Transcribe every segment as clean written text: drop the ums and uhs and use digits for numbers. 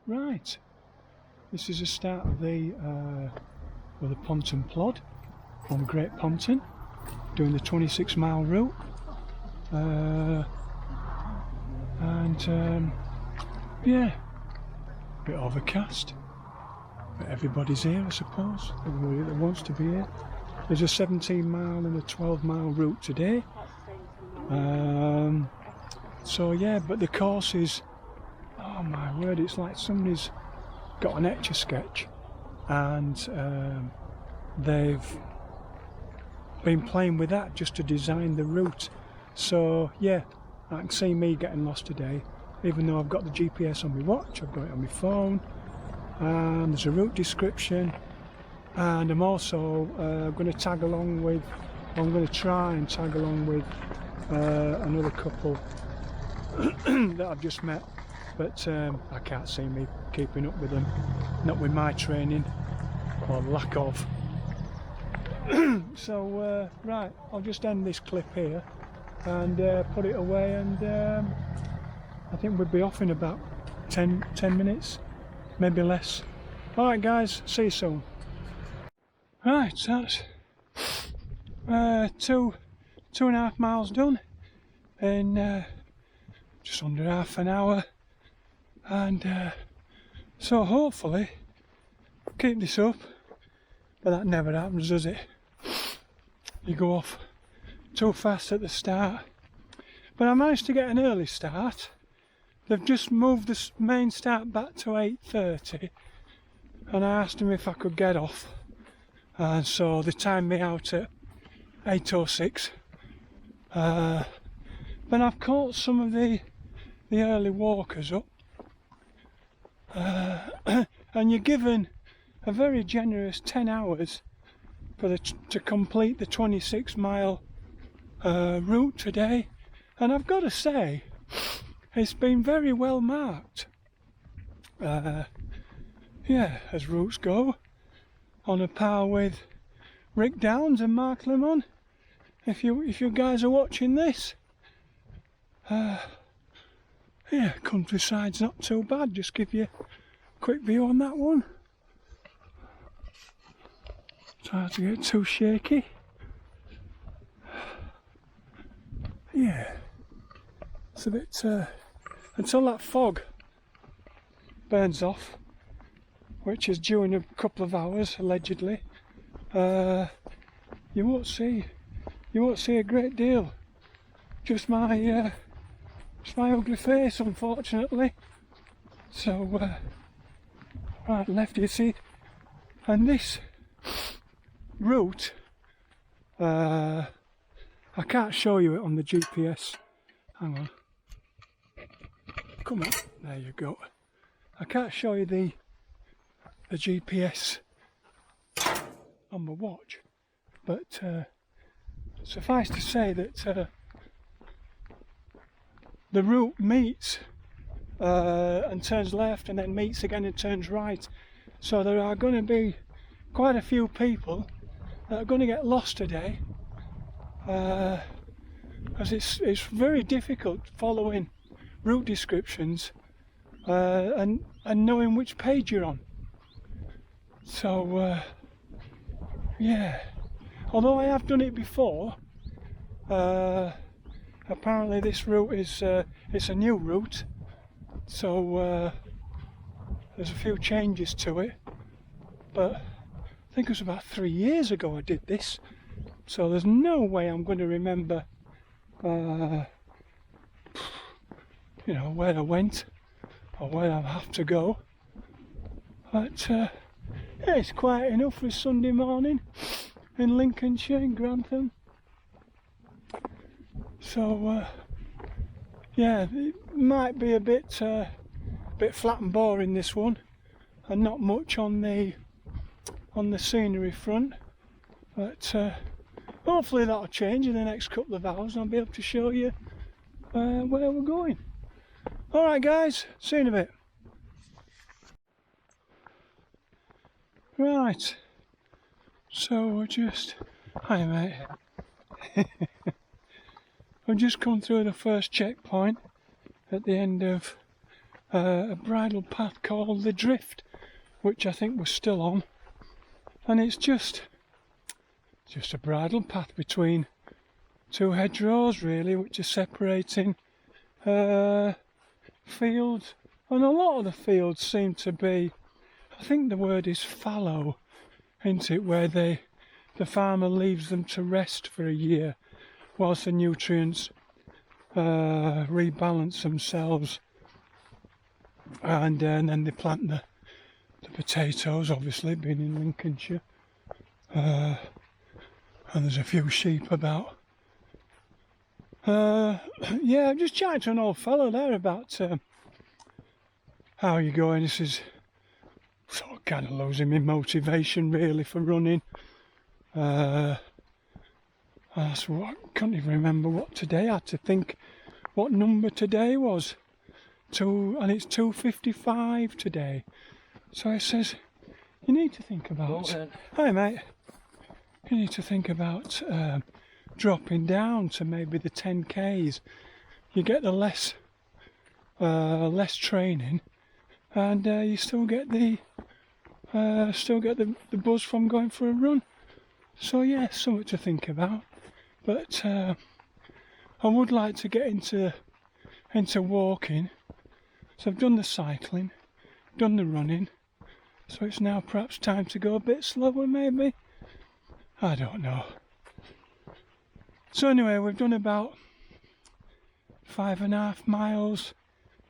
Right, this is the start of the Ponton Plod from Great Ponton, doing the 26-mile route, yeah, a bit overcast, but everybody's here, I suppose. Everybody that wants to be here. There's a 17-mile and a 12-mile route today. So yeah, but the course is, oh my word, it's like somebody's got an Etch-a-Sketch and they've been playing with that just to design the route. So yeah, I can see me getting lost today, even though I've got the GPS on my watch, I've got it on my phone, and there's a route description, and I'm also going to tag along with, I'm going to try and tag along with another couple that I've just met, but I can't see me keeping up with them, not with my training or lack of. So right, I'll just end this clip here and put it away, and I think we'll be off in about 10 minutes, maybe less. Alright guys, see you soon. Right, so that's 2.5 miles done in just under half an hour, and so hopefully keep this up, but that never happens, does it? You go off too fast at the start, but I managed to get an early start. They've just moved the main start back to 8:30, and I asked them if I could get off, and so they timed me out at 8:06. But I've caught some of the early walkers up, and you're given a very generous 10 hours for to complete the 26-mile route today, and I've got to say it's been very well marked. Yeah, as routes go, on a par with Rick Downs and Mark Lemon. If you guys are watching this, yeah, countryside's not too bad. Just give you a quick view on that one. Try not to get too shaky. Yeah, it's a bit until that fog burns off, which is due in a couple of hours allegedly. You won't see a great deal. Just my ugly face, unfortunately. So right, left, you see, and this route, I can't show you it on the GPS. Hang on. Come on, there you go. I can't show you the GPS on my watch, but suffice to say that the route meets and turns left, and then meets again and turns right. So there are going to be quite a few people that are going to get lost today, because it's very difficult following route descriptions and knowing which page you're on. So yeah, although I have done it before, apparently this route is it's a new route, so there's a few changes to it, but I think it was about 3 years ago I did this, so there's no way I'm going to remember you know, where I went or where I have to go. But yeah, it's quiet enough for Sunday morning in Lincolnshire, in Grantham. So yeah, it might be a bit flat and boring, this one, and not much on the scenery front, but hopefully that'll change in the next couple of hours and I'll be able to show you where we're going. Alright guys, see you in a bit. Right, so we're just, hi mate. I've just come through the first checkpoint at the end of a bridle path called the Drift, which I think we're still on, and it's just a bridle path between two hedgerows really, which are separating fields, and a lot of the fields seem to be, I think the word is fallow, isn't it, where the farmer leaves them to rest for a year whilst the nutrients rebalance themselves, and then they plant the potatoes, obviously being in Lincolnshire, and there's a few sheep about. Yeah, I'm just chatting to an old fellow there about how you going. This is sort of kind of losing my motivation really for running. So I couldn't even remember what today. I had to think what number today was. And it's 2:55 today. So it says you need to think about. Hi mate. You need to think about dropping down to maybe the 10Ks. You get the less training, and you still get the buzz from going for a run. So yeah, something to think about. But I would like to get into walking. So I've done the cycling, done the running. So it's now perhaps time to go a bit slower, maybe. I don't know. So anyway, we've done about 5.5 miles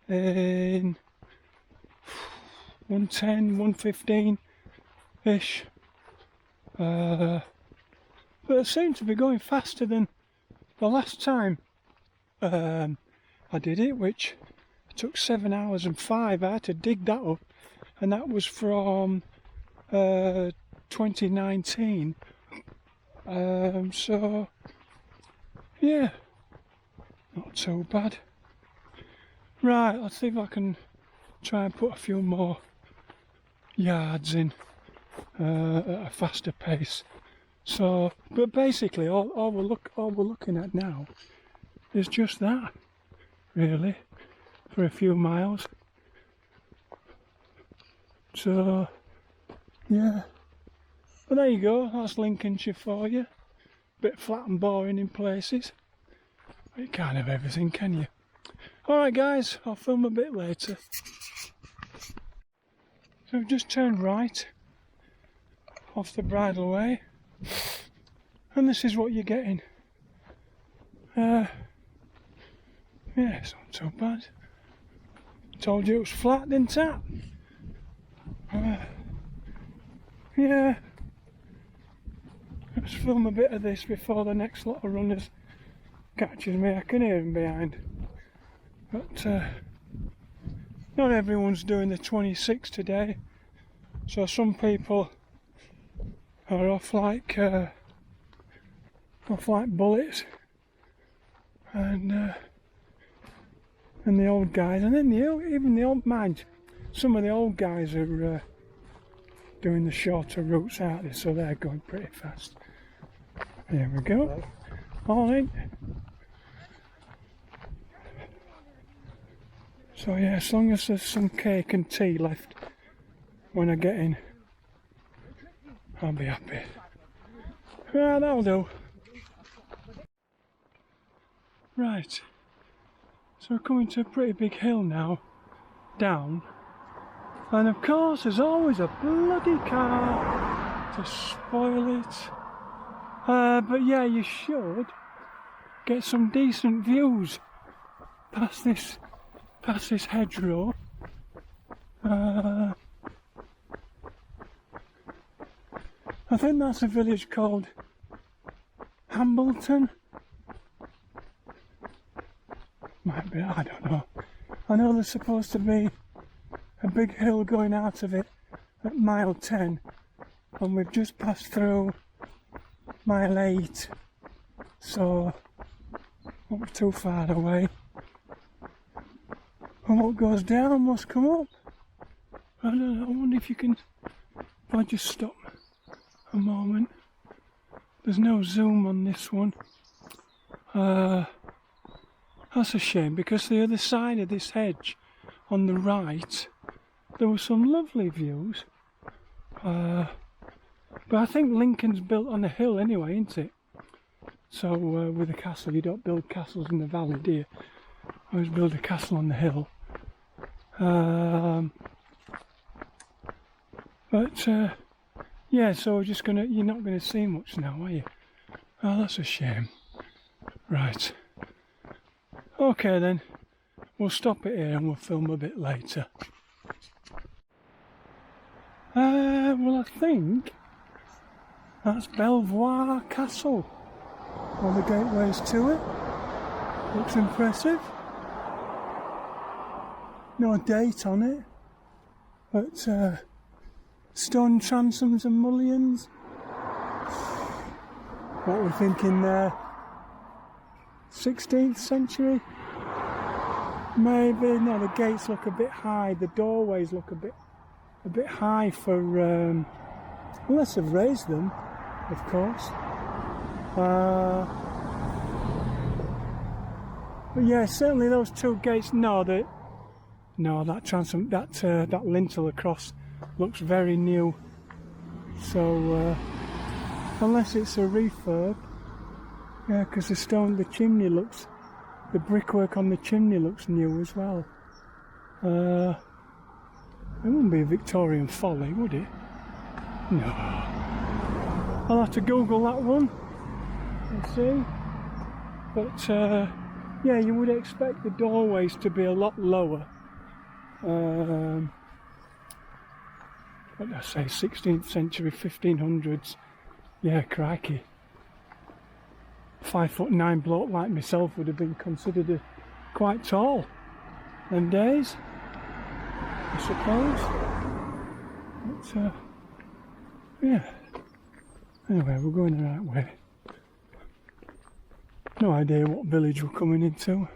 in 1:10, 1:15-ish. But it seemed to be going faster than the last time I did it, which took 7 hours and 5. I had to dig that up, and that was from 2019. So yeah, not too bad. Right, let's see if I can try and put a few more yards in at a faster pace. So, but basically, all we're looking at now is just that, really, for a few miles. So, yeah. But there you go. That's Lincolnshire for you. Bit flat and boring in places. But you can't have everything, can you? Alright guys, I'll film a bit later. So I've just turned right off the bridleway, and this is what you're getting. Yeah, it's not too bad. Told you it was flat, didn't I? Yeah. Let's film a bit of this before the next lot of runners catches me. I can hear him behind. But not everyone's doing the 26 today. So some people are off like bullets, and the old guys, and then even the old mind. Some of the old guys are doing the shorter routes out there, so they're going pretty fast. There we go. All right. So yeah, as long as there's some cake and tea left when I get in, I'll be happy. Yeah, that'll do. Right. So we're coming to a pretty big hill now, down. And of course, there's always a bloody car to spoil it. But yeah, you should get some decent views past this hedgerow. I think that's a village called Hambleton. Might be, I don't know. I know there's supposed to be a big hill going out of it at mile 10, and we've just passed through mile 8, so not too far away. And what goes down must come up. I don't know, I wonder if you can, if I just stop a moment. There's no zoom on this one. That's a shame, because the other side of this hedge on the right, there were some lovely views. But I think Lincoln's built on a hill anyway, isn't it? So with a castle, you don't build castles in the valley, do you? Always build a castle on the hill. But yeah, so we're just gonna, you're not gonna see much now, are you? Oh, that's a shame. Right. Okay then, we'll stop it here and we'll film a bit later. Well, I think that's Belvoir Castle. All the gateways to it. Looks impressive. No date on it, but stone transoms and mullions. What we're thinking there? 16th century? Maybe. No, the gates look a bit high. The doorways look a bit high for, unless they've raised them, of course. But yeah, certainly those two gates. No, that transom, that lintel across looks very new. So unless it's a refurb, yeah, because the chimney looks, the brickwork on the chimney looks new as well. It wouldn't be a Victorian folly, would it? No. I'll have to Google that one and see. But yeah, you would expect the doorways to be a lot lower. What did I say? 16th century, 1500s. Yeah, crikey. 5'9" bloke like myself would have been considered quite tall them days, I suppose. But yeah. Anyway, we're going the right way. No idea what village we're coming into.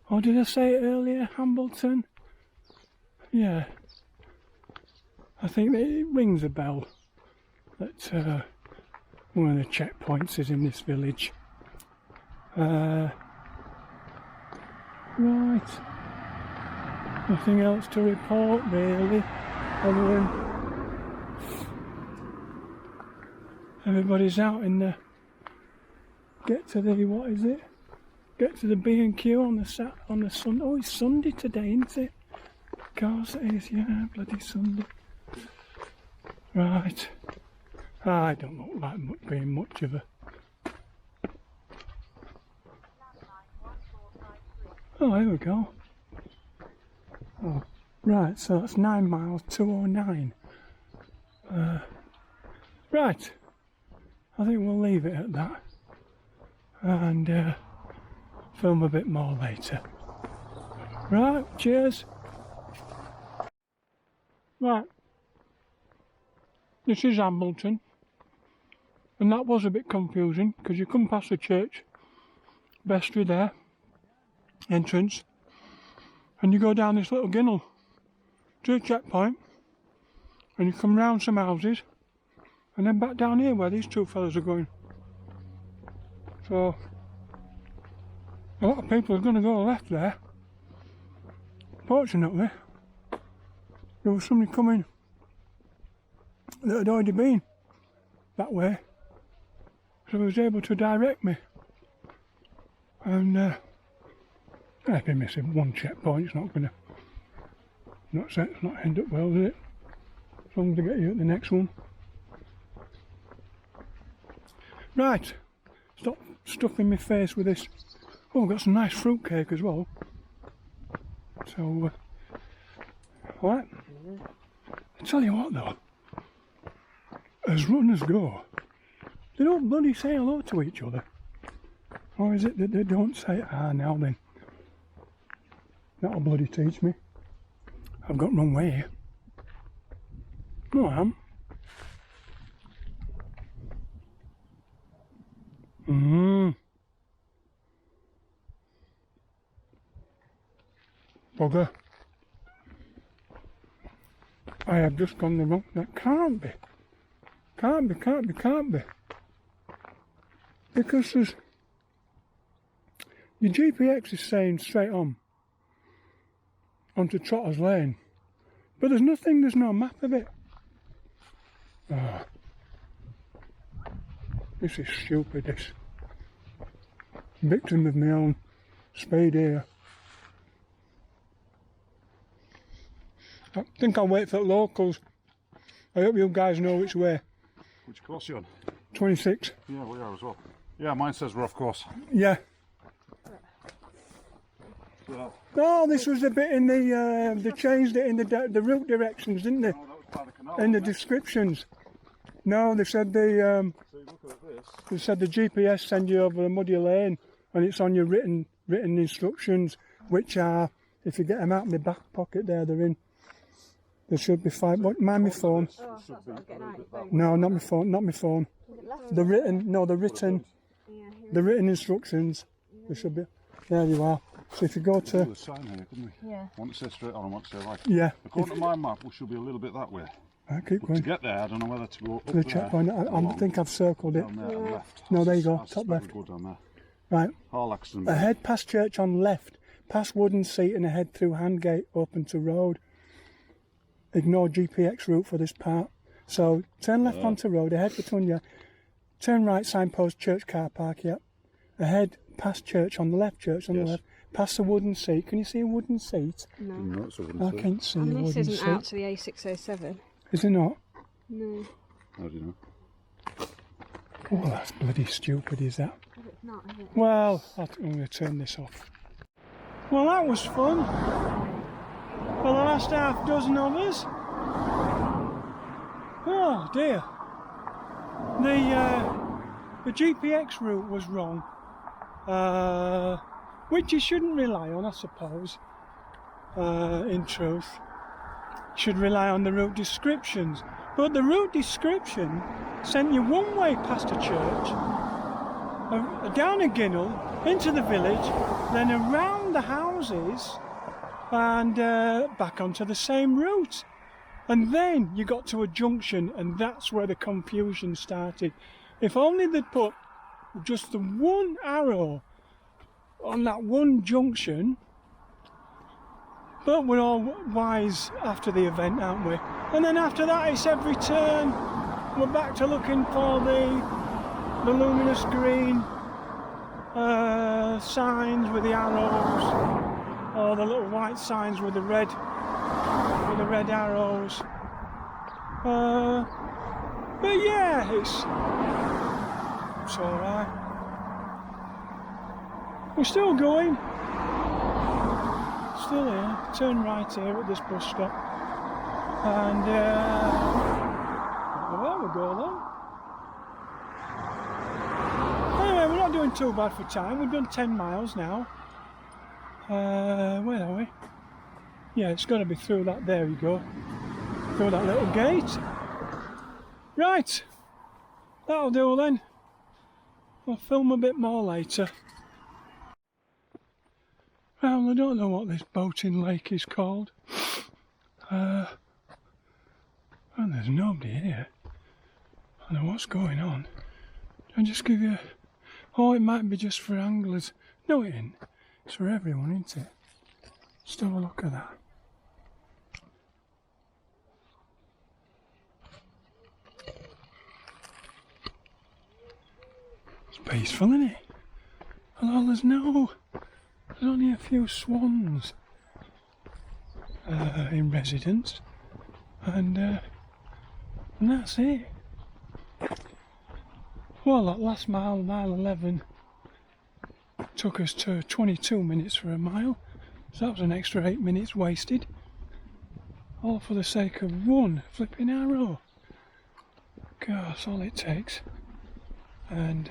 Or did I say it earlier? Hambleton? Yeah. I think it rings a bell that one of the checkpoints is in this village. Right. Nothing else to report really, other than everybody's out in the, get to the, what is it? Get to the B&Q on the Sunday. Oh, it's Sunday today, isn't it? Of course it is, yeah, bloody Sunday. Right. I don't look like being much of a... Oh, here we go. Oh, right, so that's 9 miles, 209. Right. I think we'll leave it at that. And film a bit more later. Right, cheers. Right. This is Hambleton. And that was a bit confusing because you come past the church, vestry there, entrance, and you go down this little ginnel to a checkpoint, and you come round some houses, and then back down here where these two fellas are going. So a lot of people are going to go left there. Fortunately, there was somebody coming that had already been that way, so he was able to direct me. And I've been missing one checkpoint. It's not going to, not end up well, is it? As long as I get you at the next one. Right, stop stuffing my face with this. Oh, I've got some nice fruit cake as well. So, what? I tell you what though, as runners go, they don't bloody say hello to each other. Or is it that they don't say, now then. That'll bloody teach me. I've got wrong way here. No, I am. Bugger. I have just gone the wrong... That can't be. Can't be. Because there's... Your GPX is saying straight on. onto Trotter's Lane. But there's nothing, there's no map of it. Oh. This is stupid, this. Victim of my own speed here. I think I'll wait for the locals. I hope you guys know which way. Which course are you on? 26. Yeah, we are as well. Yeah, mine says we're off course. Yeah. So, Oh, this was the bit in the, they changed it in the route directions, didn't they? no, that was by the canal. In the wasn't it? descriptions. No, they said So you look at this. they said the GPS send you over a muddy lane, and it's on your written instructions, which are, if you get them out in the back pocket there, they're in. There should be fine. What? Mind my phone? Oh, that's what I'm getting out your phone. No, not my phone. Not my phone. Is it left? The written. No, the written. Yeah, here The written instructions. There should be. There you are. So if you go There's to, a sign here, couldn't we? Yeah. One that says straight on and one that says right. yeah. According to my map, we should be a little bit that way. I keep To going. get there, I don't know whether to go up The there. checkpoint. I think I've circled it. Down there and left. No, there you go, I top suspect left. we'll go down there. Right. Hall accident. Ahead past church on left, past wooden seat and ahead through Handgate open to road. Ignore GPX route for this part. So turn left onto road, ahead for Tunya. Turn right, signpost church car park, yep. Ahead past church on the left, church on the Yes. left. Past the wooden seat. Can you see a wooden seat? No. No, it's over I can't see a And wooden this isn't seat. out to the A607. Is it not? No. How do you know? Oh, that's bloody stupid, is that? Oh, it's not, is it? Well, I'm going to turn this off. Well, that was fun. For the last half dozen of us. Oh dear. The GPX route was wrong. Which you shouldn't rely on, I suppose. In truth. Should rely on the route descriptions. But the route description sent you one way past a church, down a ginnel, into the village, then around the houses, and back onto the same route. And then you got to a junction, and that's where the confusion started. If only they'd put just the one arrow on that one junction. But we're all wise after the event, aren't we? And then after that, it's every turn. We're back to looking for the luminous green signs with the arrows, or the little white signs with the red arrows. But yeah, it's all right. We're still going. Still here. Turn right here at this bus stop, and well, we'll go along. Anyway, we're not doing too bad for time. We've done 10 miles now. Where are we? Yeah, it's got to be through that. There you go. Through that little gate. Right. That'll do then. I'll film a bit more later. Well, I don't know what this boating lake is called. And there's nobody here. I don't know what's going on. I'll just give you... Oh, it might be just for anglers. No, it isn't. It's for everyone, isn't it? Just have a look at that. It's peaceful, isn't it? Although there's only a few swans in residence, and that's it. Well, that last mile 11, took us to 22 minutes for a mile, so that was an extra 8 minutes wasted, all for the sake of one flipping arrow. God, that's all it takes. And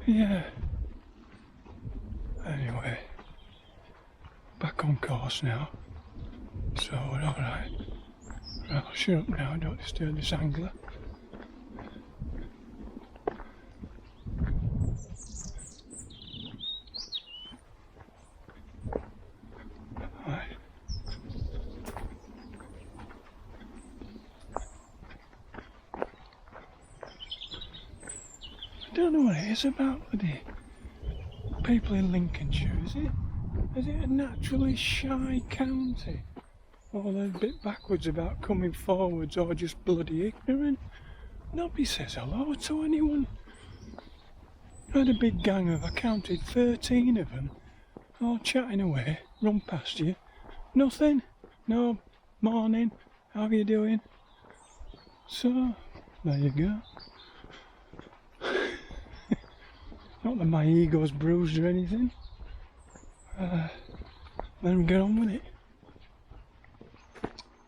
yeah. Anyway, back on course now, so we're alright. Well, shut up now, don't disturb this angler. Right. I don't know what it is about with the people in Lincolnshire, is it? Is it a naturally shy county? Or they're a bit backwards about coming forwards, or just bloody ignorant? Nobody says hello to anyone. I had a big gang of, I counted 13 of them, all chatting away, run past you. Nothing. No, morning, how are you doing? So, there you go. Not that my ego's bruised or anything. Let me get on with it.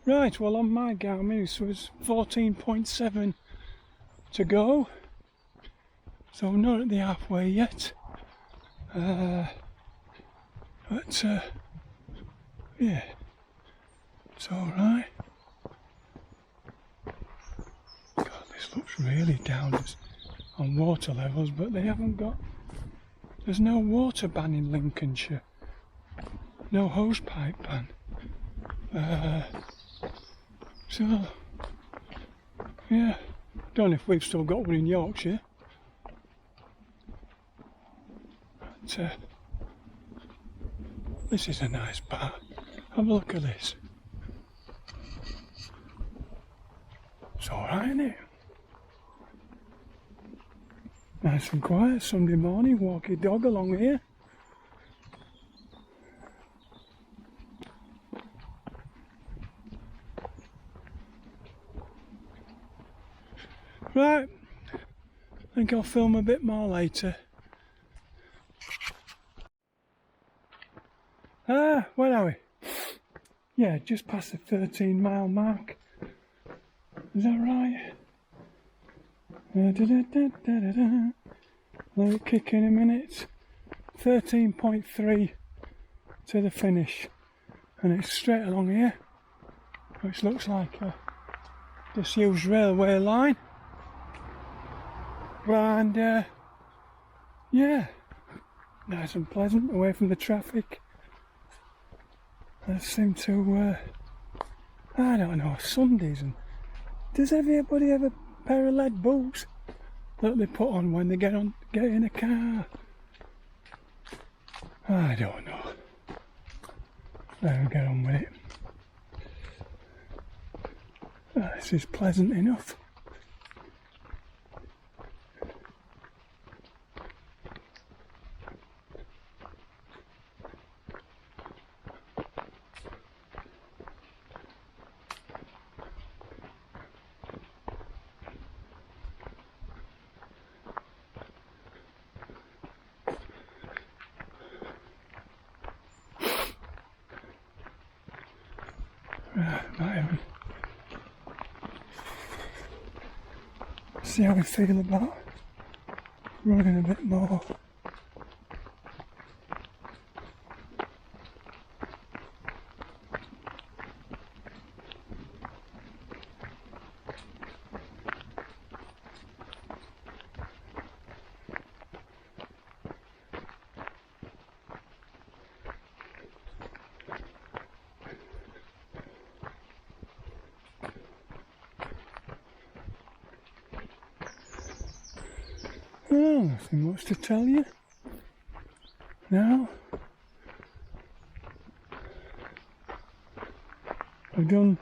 Right, well on my Garmin it was 14.7 to go. So I'm not at the halfway yet. But yeah, it's alright. God, this looks really down on water levels, but they haven't got, there's no water ban in Lincolnshire. No hose pipe ban. So, yeah, don't know if we've still got one in Yorkshire. But, this is a nice bar. Have a look at this. It's alright, isn't it? Nice and quiet Sunday morning, walk your dog along here. Right, I think I'll film a bit more later. Where are we? Yeah, just past the 13-mile mark. Is that right? Let it kick in a minute. 13.3 to the finish. And it's straight along here, which looks like a disused railway line. And yeah, nice and pleasant, away from the traffic. I seem to, I don't know, Sundays, and does everybody have a pair of lead boots that they put on when they get in a car? I don't know. Let me get on with it. This is pleasant enough. See how we feel about running a bit more. Well, nothing much to tell you. Now, I've done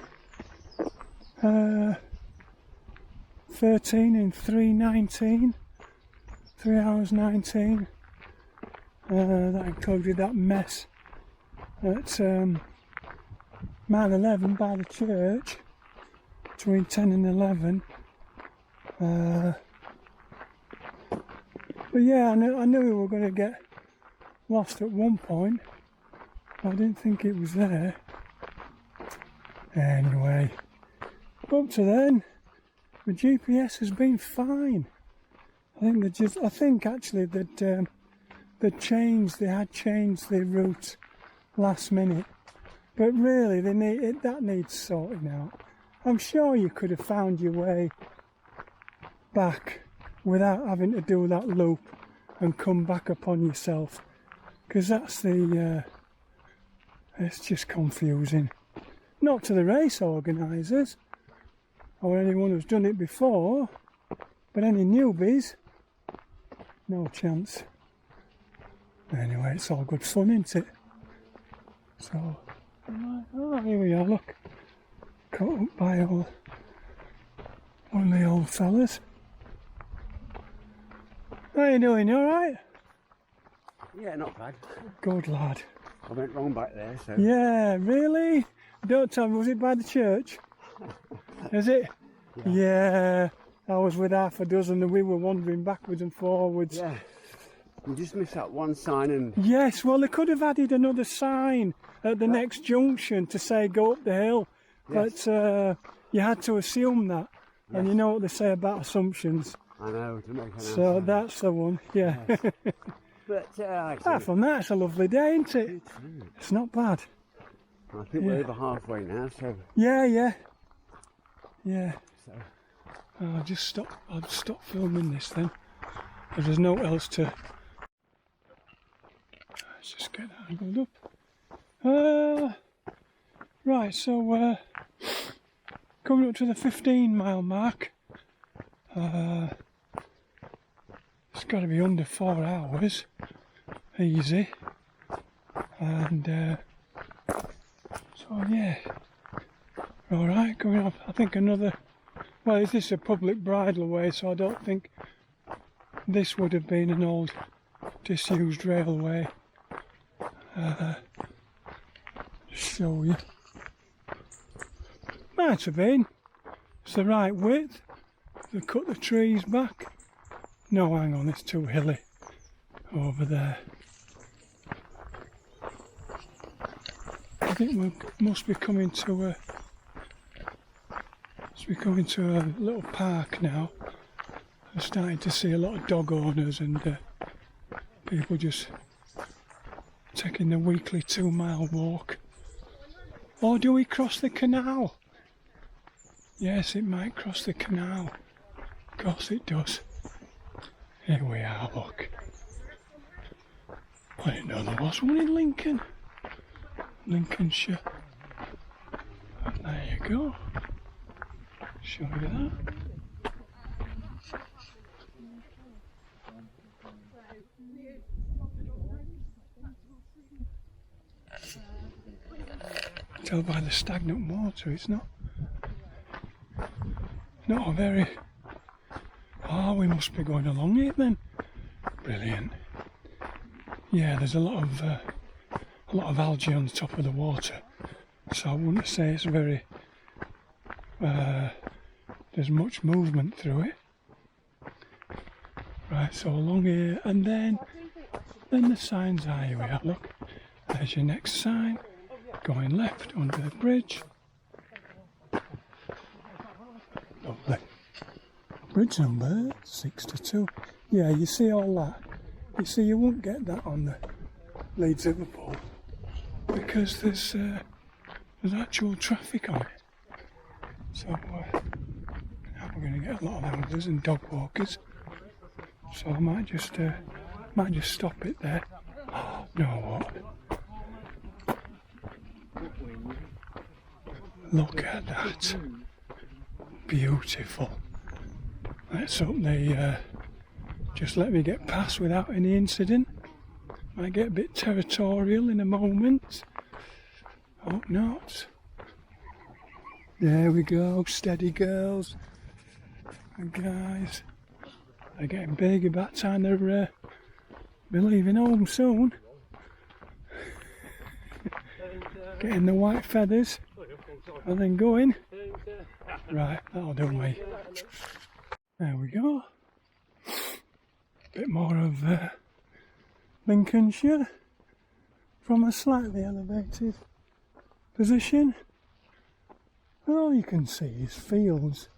13 in 3:19, 3 hours 19. That included that mess at mile 11 by the church, between 10 and 11. But yeah, I knew we were going to get lost at one point. I didn't think it was there. Anyway, up to then, the GPS has been fine. I think actually that they had changed the route last minute. But really, that needs sorting out. I'm sure you could have found your way back without having to do that loop and come back upon yourself, because that's it's just confusing. Not to the race organisers or anyone who's done it before, but any newbies, no chance. Anyway, it's all good fun, isn't it? So, I'm like, oh, here we are, look. Caught up by one of the old fellas. How you doing, you alright? Yeah, not bad. Good lad. I went wrong back there, so. Yeah, really? Don't tell me, was it by the church? Is it? Yeah. I was with half a dozen and we were wandering backwards and forwards. Yeah. You just missed that one sign and. Yes, well, they could have added another sign at the next junction to say go up the hill, Yes. but you had to assume that. And you know what they say about assumptions. I know, to make an So answer. that's the one, yeah. But Apart from that, it's a lovely day, isn't it? It's not bad. I think we're over halfway now, so. Yeah. So. I'll just stop filming this then, because there's no else to. Let's just get that angled up. Right, so coming up to the 15-mile mark. It's got to be under 4 hours, easy, and so yeah, all right, coming up. I think another. Well, is this a public bridleway? So I don't think this would have been an old, disused railway. Show you. Might have been. It's the right width. They cut the trees back. No, hang on, it's too hilly over there. I think we must be coming to a. We're coming to a little park now. I'm starting to see a lot of dog owners and people just taking the weekly 2-mile walk. Or do we cross the canal? Yes, it might cross the canal. Of course it does. Here we are, look. I didn't know there was one in Lincolnshire. And there you go. Show you that. Tell by the stagnant water, it's not a very. Oh, we must be going along it then. Brilliant. Yeah, there's a lot of algae on the top of the water, so I wouldn't say it's very. There's much movement through it. Right, so along here, and then the signs are, here we are, look. There's your next sign, going left under the bridge. Lovely. Bridge number 62. Yeah, you see all that. You see, you won't get that on the Leeds Liverpool because there's actual traffic on it. So now we're going to get a lot of anglers and dog walkers. So I might just stop it there. Oh, no, what? Look at that. Beautiful. Let's hope they just let me get past without any incident. Might get a bit territorial in a moment. Hope not. There we go, steady girls and guys. They're getting big, about time they're be leaving home soon. Getting the white feathers and then going. Right, that'll do me. There we go. Bit more of Lincolnshire from a slightly elevated position. And all you can see is fields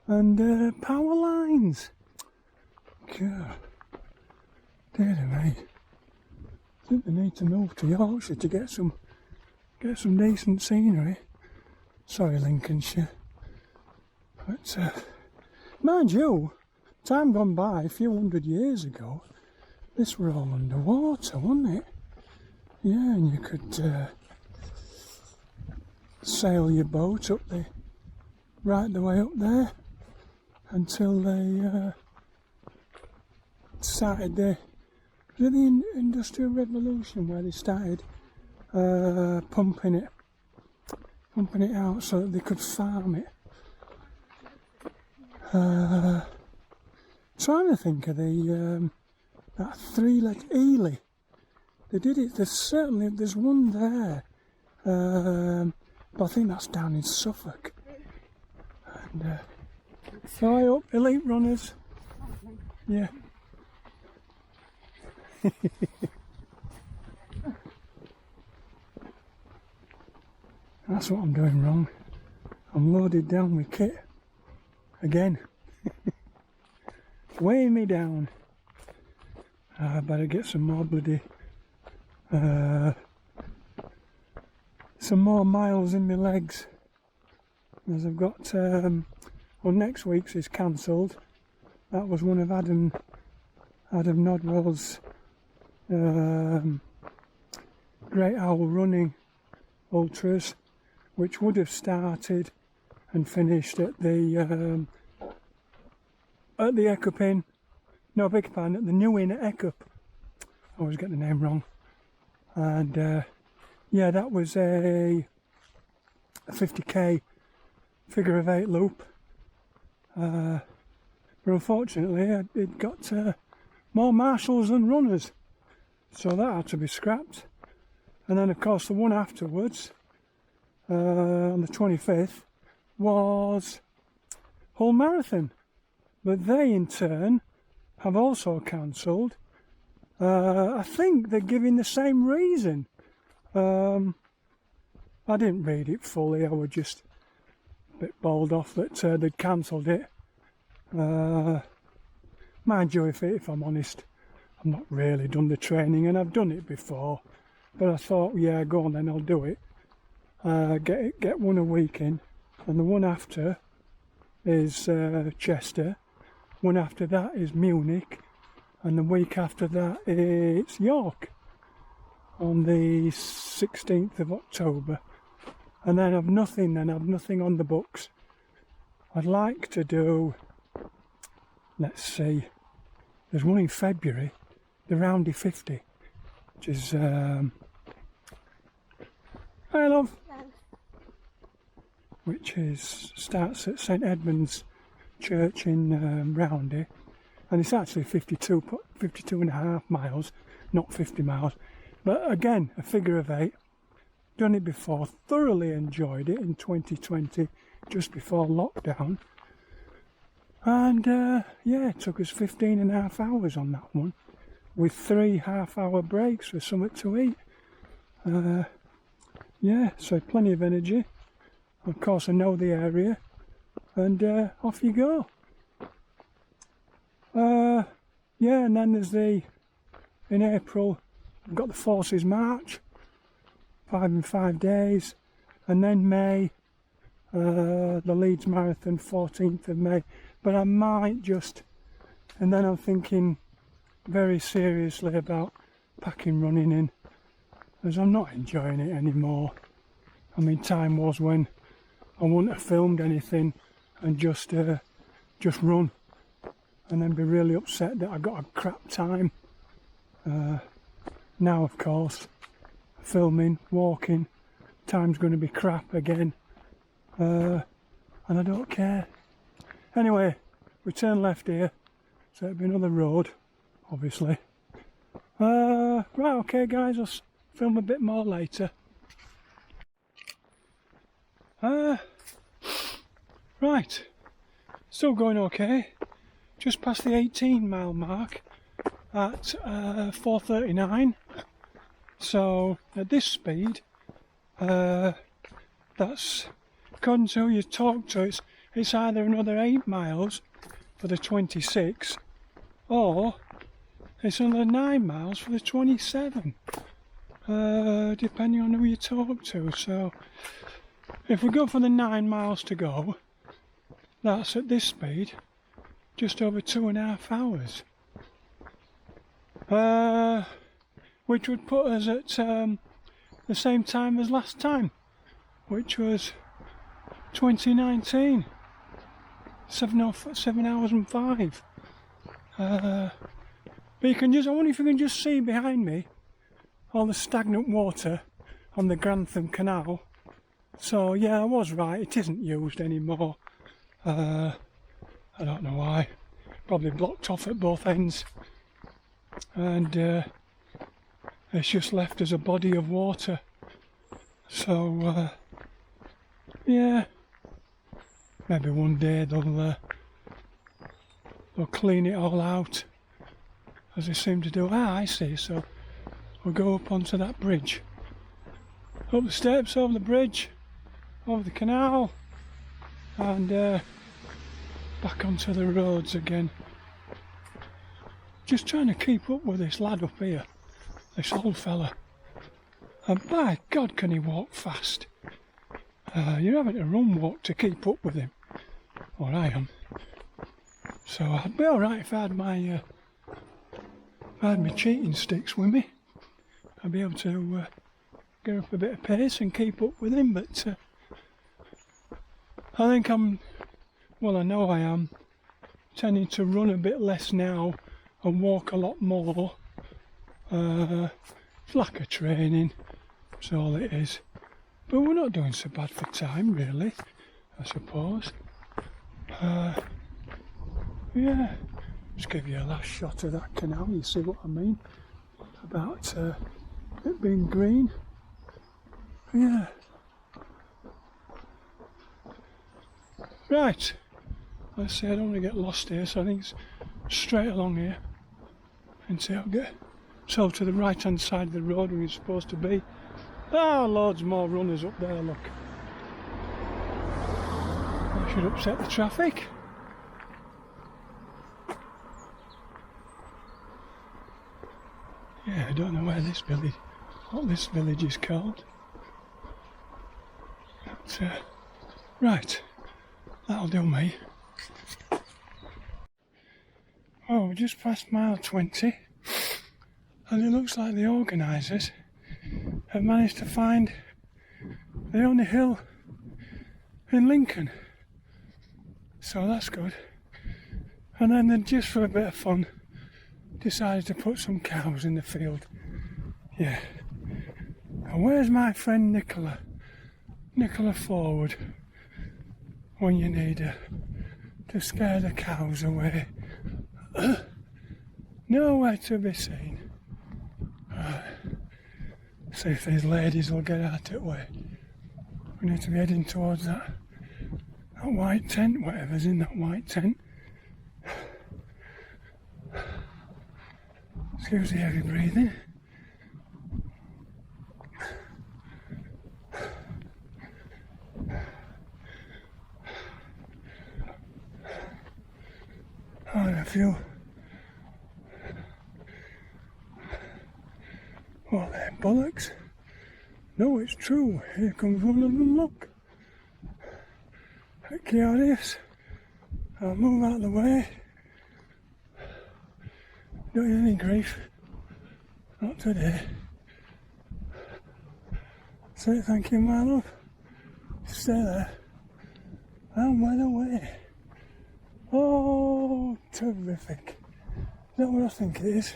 and power lines. God, dear me. I think they need to move to Yorkshire to get some decent scenery. Sorry, Lincolnshire. But mind you, time gone by, a few hundred years ago, this were all underwater, wasn't it? Yeah, and you could sail your boat up right the way up there until they started the Industrial Revolution, where they started pumping it out so that they could farm it. Trying to think of the that three-legged Ely. They did it. There's one there, but I think that's down in Suffolk. And so I up elite runners. Yeah. That's what I'm doing wrong. I'm loaded down with kit again. Weighing me down. I better get some more bloody some more miles in my legs, as I've got well, next week's is cancelled. That was one of Adam Nodwell's Great Owl Running Ultras, which would have started and finished at the Ecup Inn. No, beg your pardon, at the New Inn at Ecup. I always get the name wrong. And yeah, that was a 50k figure of 8 loop. But unfortunately, it got more marshals than runners, so that had to be scrapped. And then, of course, the one afterwards, on the 25th, was Hull Marathon. But they, in turn, have also cancelled. I think they're giving the same reason. I didn't read it fully, I was just a bit bowled off that they'd cancelled it. Mind you, if I'm honest, I've not really done the training, and I've done it before, but I thought, yeah, go on then, I'll do it. Get one a week in, and the one after is Chester, one after that is Munich, and the week after that it's York on the 16th of October. And then I've nothing on the books. I'd like to do, let's see, there's one in February, the Roundy 50, which is, hi love, which starts at St Edmund's Church in Roundy, and it's actually 52 and a half miles, not 50 miles, but again, a figure of 8. Done it before, thoroughly enjoyed it in 2020, just before lockdown. And yeah, it took us 15 and a half hours on that one, with 3 half-hour breaks for something to eat. Yeah, so plenty of energy. Of course, I know the area, and off you go. Yeah, and then there's in April, I've got the Forces March, 5 in 5 days, and then May, the Leeds Marathon, 14th of May. But I might just, and then I'm thinking very seriously about packing running in, as I'm not enjoying it anymore. I mean, time was when I wouldn't have filmed anything and just run, and then be really upset that I got a crap time. Now, of course, filming, walking, time's going to be crap again, and I don't care. Anyway, we turn left here, so it'll be another road, obviously. Right, okay guys, I'll film a bit more later. Right, still going okay. Just past the 18-mile mark at 4:39. So at this speed, that's, according to who you talk to, it's either another 8 miles for the 26, or it's another 9 miles for the 27, depending on who you talk to. So if we go for the 9 miles to go, that's at this speed just over 2.5 hours, which would put us at the same time as last time, which was 2019, 7 hours and 5. But you can just, I wonder if you can just see behind me all the stagnant water on the Grantham Canal. So yeah, I was right, it isn't used anymore. I don't know why. Probably blocked off at both ends. And it's just left as a body of water. So yeah, maybe one day they'll clean it all out, as they seem to do. Ah, I see. So we'll go up onto that bridge, up the steps, over the bridge, over the canal, and back onto the roads again. Just trying to keep up with this lad up here, this old fella. And by God, can he walk fast. You're having to run walk to keep up with him, or I am. So I'd be alright if I had my cheating sticks with me. I'd be able to get up a bit of pace and keep up with him, but I think I know I am tending to run a bit less now and walk a lot more. It's lack of training, that's all it is. But we're not doing so bad for time, really, I suppose. Yeah, just give you a last shot of that canal, you see what I mean about it being green. Yeah. Right, let's see, I don't want to get lost here, so I think it's straight along here until I get so to the right hand side of the road where you're supposed to be. Ah, loads more runners up there, look. That should upset the traffic. Yeah, I don't know where this village, what this village is called. But, right, that'll do me. Oh, we're just past mile 20, and it looks like the organisers have managed to find the only hill in Lincoln. So that's good. And then they, just for a bit of fun, decided to put some cows in the field. Yeah. And where's my friend Nicola? Nicola Forward, when you need her to scare the cows away. Nowhere to be seen. See if these ladies will get out of the way. We need to be heading towards that white tent, whatever's in that white tent. Excuse the heavy breathing. Oh, a few. Oh, they're bollocks. No, it's true. Here comes one of them, look. Curious. I'll move out of the way. Don't get any grief. Not today. Say thank you, my love. Stay there. I'm well away. Oh, terrific. Is that what I think it is?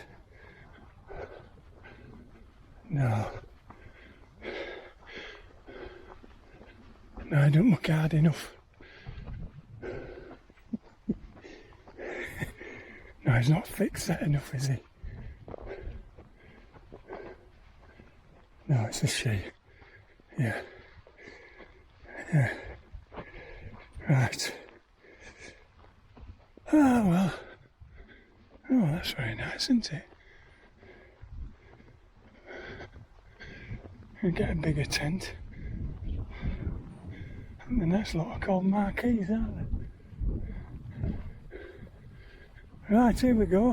No. No, I don't look hard enough. No, he's not fixed set enough, is he? No, it's a she. Yeah. Yeah. Right. Ah, well. Oh, that's very nice, isn't it? You get a bigger tent. And the next lot are called marquees, aren't they? Right, here we go.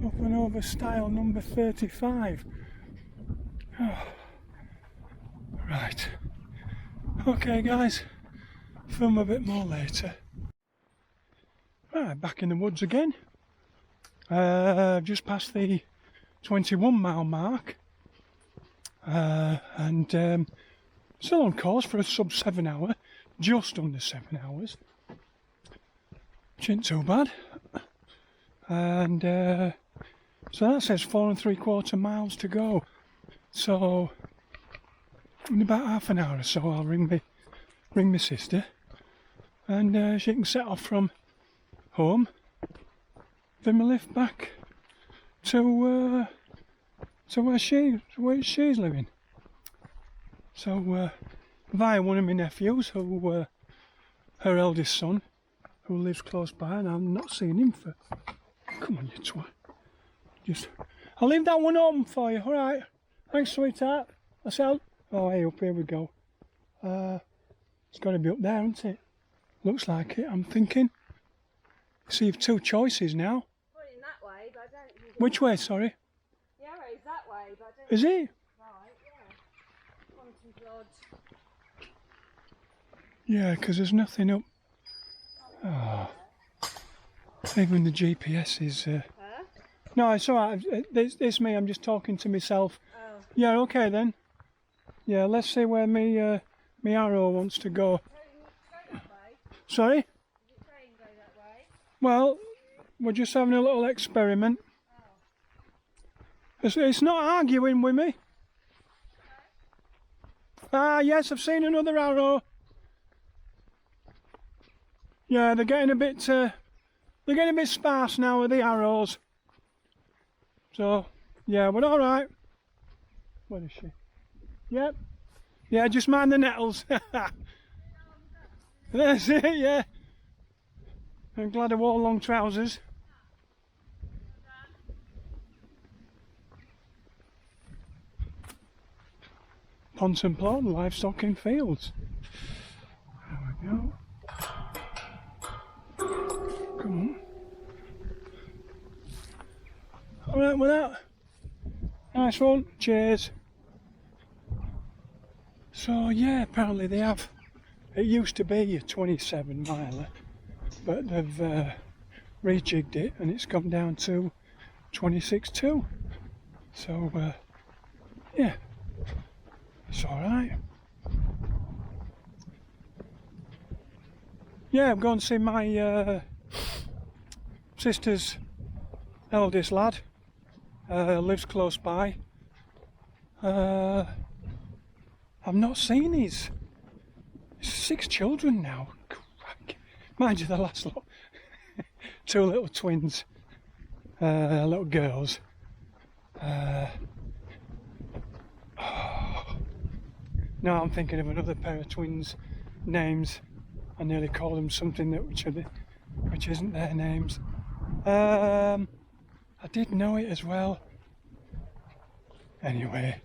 Up and over stile number 35. Oh. Right. Okay, guys. Film a bit more later. Right, back in the woods again. Just past the 21 mile mark. And still on course for a sub 7 hour, just under 7 hours, which ain't too bad. And so that says 4 3/4 miles to go. So in about half an hour or so I'll ring my sister, and she can set off from home, then we'll lift back to where she's living. So via one of my nephews, who her eldest son, who lives close by, and I've not seen him for. Come on, you twat. I'll leave that one open for you. All right. Thanks, sweetheart. Oh, hey, up here we go. It's got to be up there, isn't it? Looks like it. I'm thinking. So you've two choices now. Pointing that way, but I don't think it's Which way? Sorry. the arrow's that way, but I don't Is think it? it's right, yeah. Ponton Plod. Yeah, because there's nothing up. Oh. Even the GPS is. Huh? No, it's alright. It's me. I'm just talking to myself. Oh. Yeah, okay then. Yeah, let's see where me arrow wants to go. Go that way. Sorry? Does it say go that way? Well, we're just having a little experiment. It's not arguing with me. Ah, yes, I've seen another arrow. Yeah, they're getting a bit sparse now with the arrows. So, yeah, but all right. Where is she? Yep. Yeah, just mind the nettles. That's it, yeah. I'm glad I wore long trousers. Ponton Plod, livestock in fields. There we go. Come on. Alright with that. Nice one. Cheers. So yeah, apparently they have. It used to be a 27 miler, but they've rejigged it and it's gone down to 26.2. So yeah, it's alright. Yeah, I'm going to see my sister's eldest lad. Lives close by. I've not seen his 6 children now. Crack. Mind you, the last lot. 2 little twins, little girls. No, I'm thinking of another pair of twins' names. I nearly call them something which isn't their names. I did know it as well. Anyway,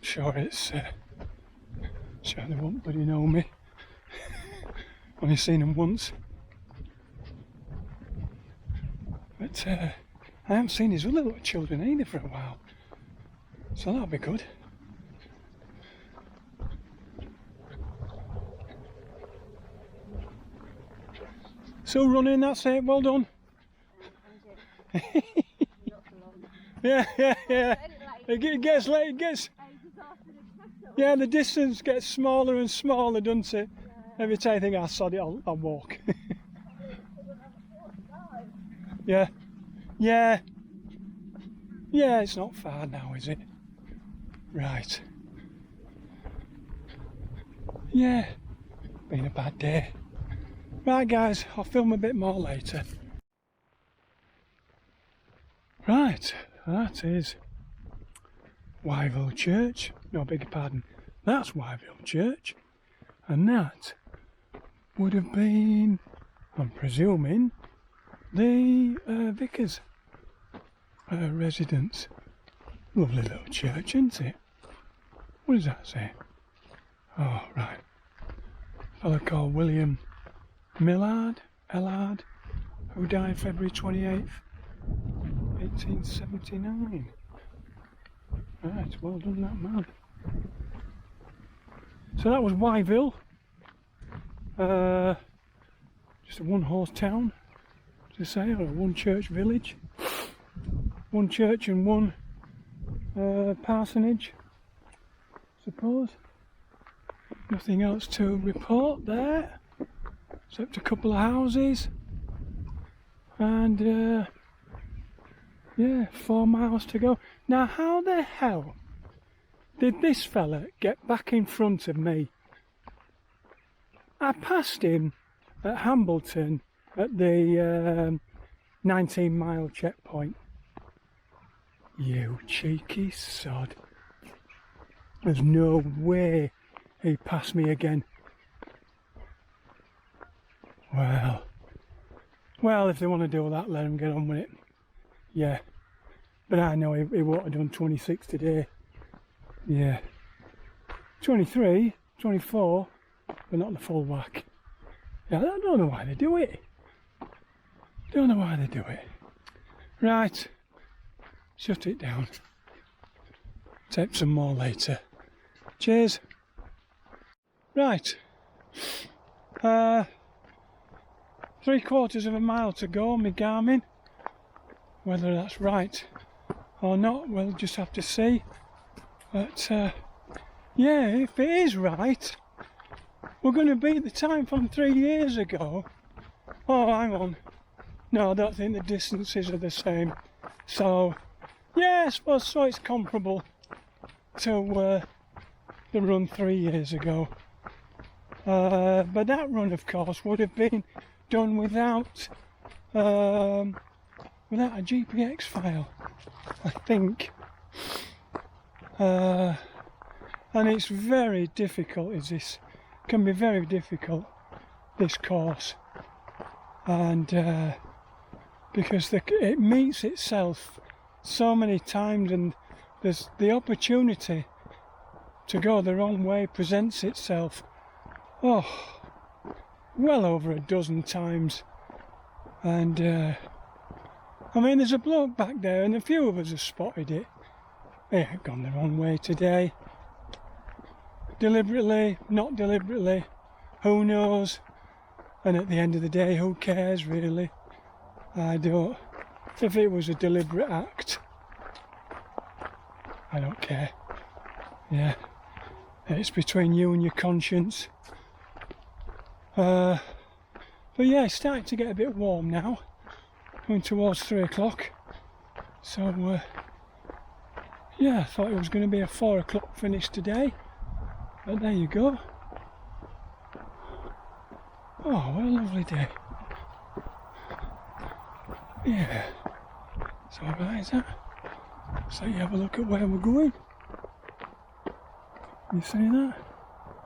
sure they won't bloody know me. Only seen them once. But I haven't seen his other little children either for a while. So that'll be good. Still running, that's it, well done. Yeah. It gets late, yeah, the distance gets smaller and smaller, doesn't it? Every time I think I sod it, I'll walk. Yeah, it's not far now, is it? Right. Yeah, been a bad day. Right guys, I'll film a bit more later. Right, that is Wyville Church. No, beg your pardon. That's Wyville Church. And that would have been, I'm presuming, the vicar's residence. Lovely little church, isn't it? What does that say? Oh, right. A fellow called William Ellard, who died February 28th, 1879. Right, well done that man. So that was Wyville. Just a one-horse town, to say, or a one-church village. One church and one parsonage, I suppose. Nothing else to report there, except a couple of houses. And yeah, 4 miles to go. Now how the hell did this fella get back in front of me? I passed him at Hambleton at the 19-mile checkpoint. You cheeky sod. There's no way he passed me again. Well, if they want to do that, let them get on with it. Yeah. But I know he won't have done 26 today. Yeah. 23, 24, but not the full whack. Yeah, I don't know why they do it. Don't know why they do it. Right. Shut it down. Take some more later. Cheers. Right. 3/4 of a mile to go, my Garmin. Whether that's right or not, we'll just have to see. But yeah, if it is right, we're going to beat the time from 3 years ago. Oh, hang on. No, I don't think the distances are the same. So, yeah, I suppose so. It's comparable to the run 3 years ago. But that run, of course, would have been done without a GPX file, I think. And it's very difficult, can be very difficult, this course. And because it meets itself so many times, and there's the opportunity to go the wrong way presents itself, well over a dozen times. And I mean, there's a bloke back there, and a few of us have spotted it. He ain't gone the wrong way today. Deliberately, not deliberately, who knows? And at the end of the day, who cares really? I don't. If it was a deliberate act, I don't care. Yeah, it's between you and your conscience. But yeah, it's starting to get a bit warm now, coming towards 3 o'clock. So yeah, I thought it was going to be a 4 o'clock finish today, but there you go. Oh, what a lovely day. Yeah, it's alright, is that? So you have a look at where we're going. You see that?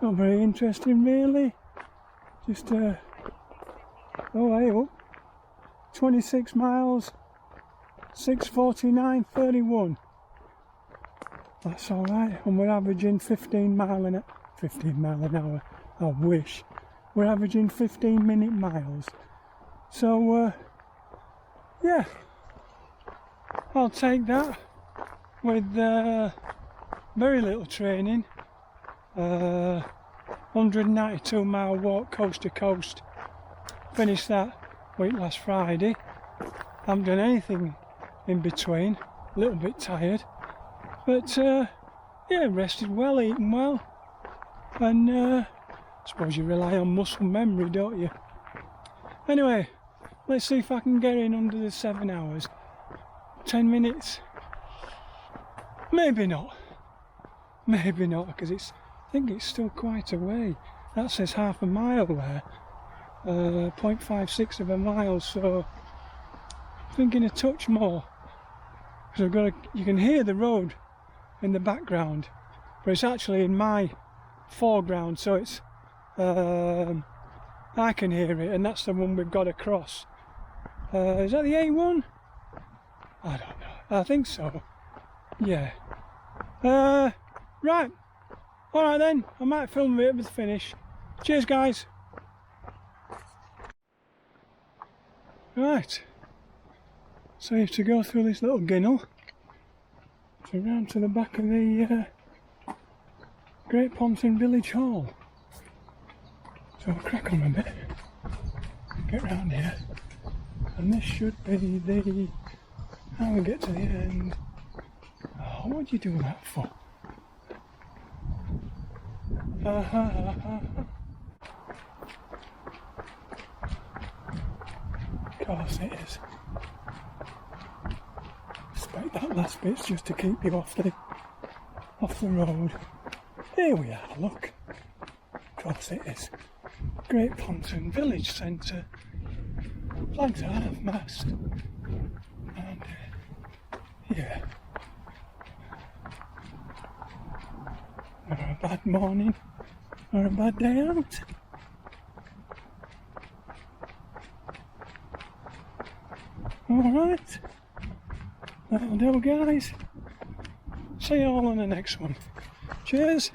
Not very interesting really. Just oh hey up. 26 miles, 6:49:31. That's alright, and we're averaging 15 mile an hour. I wish. We're averaging 15-minute miles. So yeah, I'll take that with very little training. 192-mile walk coast to coast. Finished that week last Friday. Haven't done anything in between. A little bit tired, but yeah, rested well, eaten well, and I suppose you rely on muscle memory, don't you? Anyway, let's see if I can get in under the 7 hours. 10 minutes? Maybe not. Maybe not, because I think it's still quite a way. That says half a mile there. 0.56 of a mile, so I'm thinking a touch more. Because you can hear the road in the background, but it's actually in my foreground, so it's I can hear it, and that's the one we've got to cross. Is that the A1? I don't know. I think so. Yeah. Right. Alright then, I might film it with the finish. Cheers guys. Right. So you have to go through this little ginnel to round to the back of the Great Ponton Village Hall. So I'll crack on a bit, get round here, and this should be the, how we get to the end. Oh, what'd you do that for? Of course it is. I expect that last bit's just to keep you off the off the road. Here we are, look. Of course it is. Great Ponton village centre. Flags at half mast. And yeah. Not a bad morning or a bad day out. Alright. That'll do, guys. See you all on the next one. Cheers.